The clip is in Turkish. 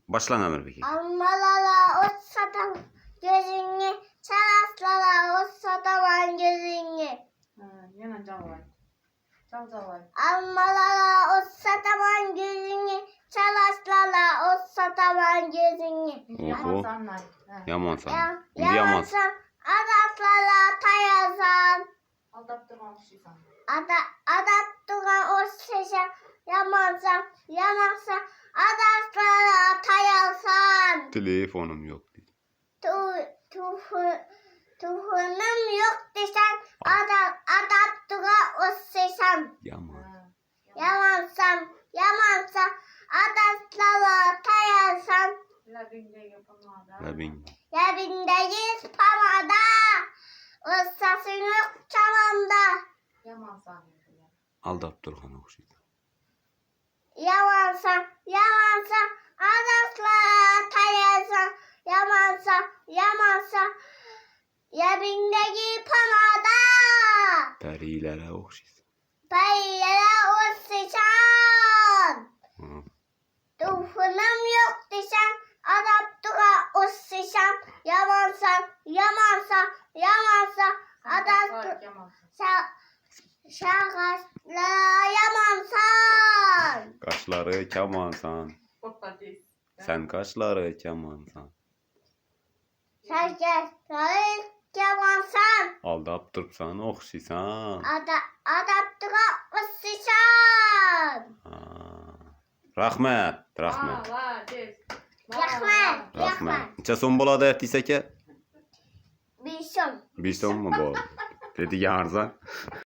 Başla Ömür peki. Almalara ot satan gözünü, çaraslara ot satamam gözünü. Yine Cavay. Cavay. Almalara ot satamam gözünü, çaraslara ot satamam gözünü. Oho. Sanlar. Yaman sen. Ya, İndi yaman. yalansan, adaslara tayasan. Aldattırmamışsın. Adattığa o seçen, yamansan, yanaksan, adaslara tayasan. Telefonum yok. Tuhunum yok desen, adattığa o seçen. Yaman. Yamansan, adaslara tayasan. Labin. Yabindeyiz pamada, ıssasın yok çamanda. Yaman sanıyor. Aldap Durhan okşaydı. Yamansan, adaslara tayasan. Yamansan, yabindeki pamada. Perilere okşaydı. Beylere o sıçan. Hı. Tuhunum yok desen, adaptığa o sıçan. Yamansan, adastığa. Şakaslara yamansan. Kaşları kemansan. Sen kaşları kemansan. Şakaslara yamansan. Aldap Dursan okşaysan. Adaptığa ısısan. Rahmet. Rahmet. Neçə son boladı etdiysə ki? Bir son. Bir son mu bol? Dedi yarza.